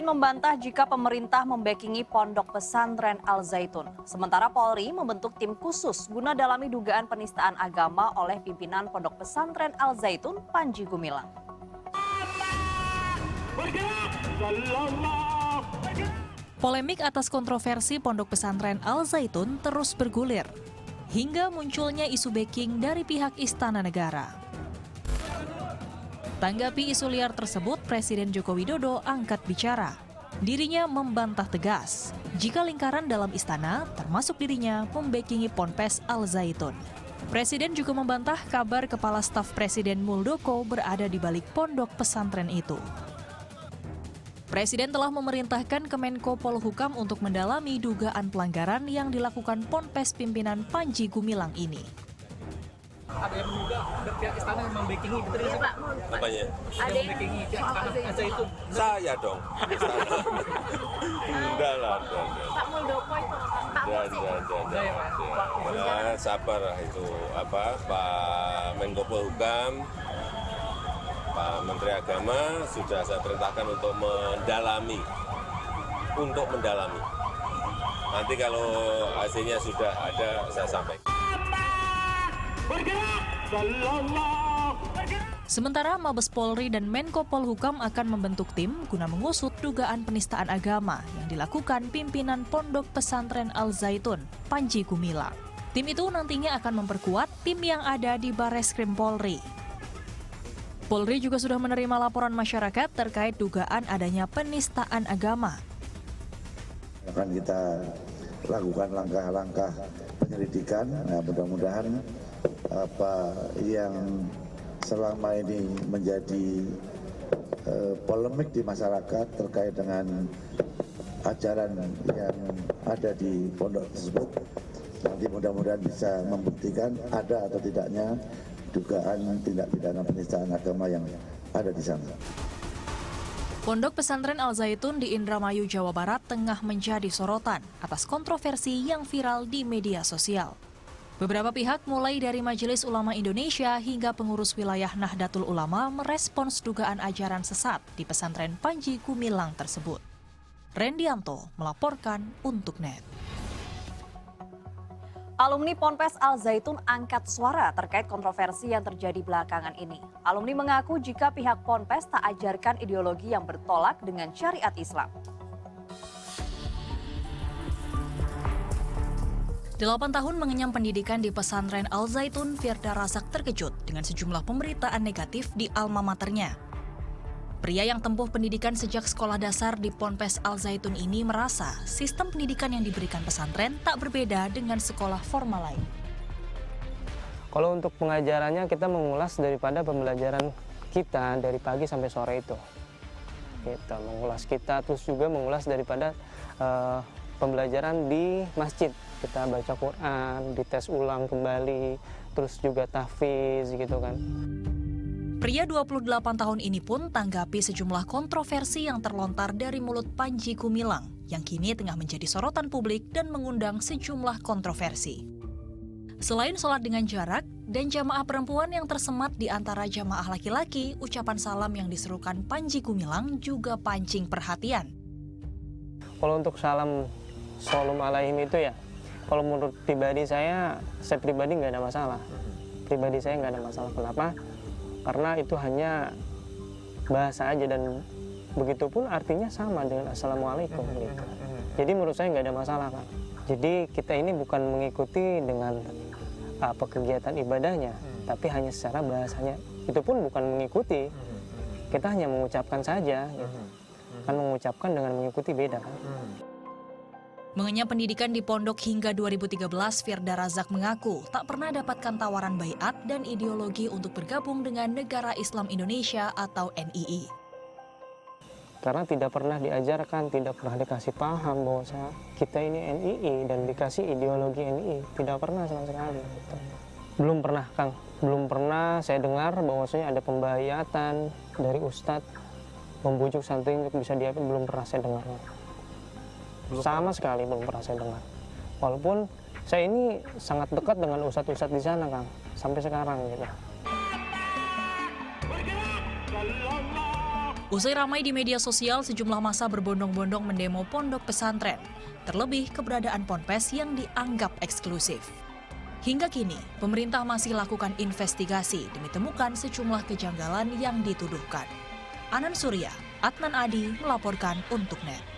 membantah jika pemerintah membackingi pondok pesantren Al Zaitun. Sementara Polri membentuk tim khusus guna dalami dugaan penistaan agama oleh pimpinan pondok pesantren Al Zaitun, Panji Gumilang. Polemik atas kontroversi pondok pesantren Al Zaitun terus bergulir, hingga munculnya isu backing dari pihak Istana Negara. Tanggapi isu liar tersebut, Presiden Joko Widodo angkat bicara. Dirinya membantah tegas jika lingkaran dalam istana, termasuk dirinya, membackingi Ponpes Al Zaitun. Presiden juga membantah kabar Kepala Staf Presiden Muldoko berada di balik pondok pesantren itu. Presiden telah memerintahkan Kemenko Polhukam untuk mendalami dugaan pelanggaran yang dilakukan Ponpes pimpinan Panji Gumilang ini. Ada yang menduga pihak istana yang membackingi, betul ya Pak? Apanya? Ada yang membackingi pihak istana aja itu. Saya dong. Enggak lah. Pak Muldoko itu, Ya, sabar lah itu Pak Menko Polhukam, Pak Menteri Agama sudah saya perintahkan untuk mendalami. Nanti kalau hasilnya sudah ada, saya sampaikan. Sementara Mabes Polri dan Menko Polhukam akan membentuk tim guna mengusut dugaan penistaan agama yang dilakukan pimpinan Pondok Pesantren Al Zaitun, Panji Gumilang. Tim itu nantinya akan memperkuat tim yang ada di Barreskrim Polri. Polri juga sudah menerima laporan masyarakat terkait dugaan adanya penistaan agama. Akan kita lakukan langkah-langkah penyelidikan, nah mudah-mudahan apa yang selama ini menjadi polemik di masyarakat terkait dengan ajaran yang ada di pondok tersebut, nanti mudah-mudahan bisa membuktikan ada atau tidaknya dugaan tindak pidana penistaan agama yang ada di sana. Pondok Pesantren Al Zaitun di Indramayu, Jawa Barat tengah menjadi sorotan atas kontroversi yang viral di media sosial. Beberapa pihak mulai dari Majelis Ulama Indonesia hingga pengurus wilayah Nahdlatul Ulama merespons dugaan ajaran sesat di pesantren Panji Gumilang tersebut. Rendianto melaporkan untuk NET. Alumni Ponpes Al Zaitun angkat suara terkait kontroversi yang terjadi belakangan ini. Alumni mengaku jika pihak Ponpes tak ajarkan ideologi yang bertolak dengan syariat Islam. 8 tahun mengenyam pendidikan di pesantren Al Zaitun, Firda Razak terkejut dengan sejumlah pemberitaan negatif di alma maternya. Pria yang tempuh pendidikan sejak sekolah dasar di Ponpes Al Zaitun ini merasa sistem pendidikan yang diberikan pesantren tak berbeda dengan sekolah formal lain. Kalau untuk pengajarannya kita mengulas daripada pembelajaran kita dari pagi sampai sore itu. Kita mengulas terus juga mengulas daripada pembelajaran di masjid. Kita baca Quran, dites ulang kembali, terus juga tahfiz gitu kan. Pria 28 tahun ini pun tanggapi sejumlah kontroversi yang terlontar dari mulut Panji Gumilang yang kini tengah menjadi sorotan publik dan mengundang sejumlah kontroversi. Selain sholat dengan jarak dan jamaah perempuan yang tersemat di antara jamaah laki-laki, ucapan salam yang diserukan Panji Gumilang juga pancing perhatian. Kalau untuk salam Shalom alaihim itu ya, kalau menurut pribadi saya pribadi nggak ada masalah. Pribadi saya nggak ada masalah. Kenapa? Karena itu hanya bahasa aja dan begitupun artinya sama dengan Assalamualaikum. Gitu. Jadi menurut saya nggak ada masalah, Kak. Jadi kita ini bukan mengikuti dengan apa kegiatan ibadahnya, tapi hanya secara bahasanya. Itu pun bukan mengikuti, kita hanya mengucapkan saja. Gitu. Kan mengucapkan dengan mengikuti beda, kan? Mengenyam pendidikan di pondok hingga 2013, Firda Razak mengaku tak pernah dapatkan tawaran baiat dan ideologi untuk bergabung dengan Negara Islam Indonesia atau NII. Karena tidak pernah diajarkan, tidak pernah dikasih paham bahwa kita ini NII dan dikasih ideologi NII. Tidak pernah sama sekali. Belum pernah, Kang. Belum pernah saya dengar bahwasanya ada pembaiatan dari Ustadz membujuk santri untuk bisa diapain, belum pernah saya dengar. Sama sekali belum pernah saya dengar. Walaupun saya ini sangat dekat dengan ustadz-ustadz di sana, Kang, sampai sekarang gitu. Usai ramai di media sosial, sejumlah massa berbondong-bondong mendemo pondok pesantren, terlebih keberadaan ponpes yang dianggap eksklusif. Hingga kini, pemerintah masih lakukan investigasi demi temukan sejumlah kejanggalan yang dituduhkan. Anan Surya, Adnan Adi melaporkan untuk NET.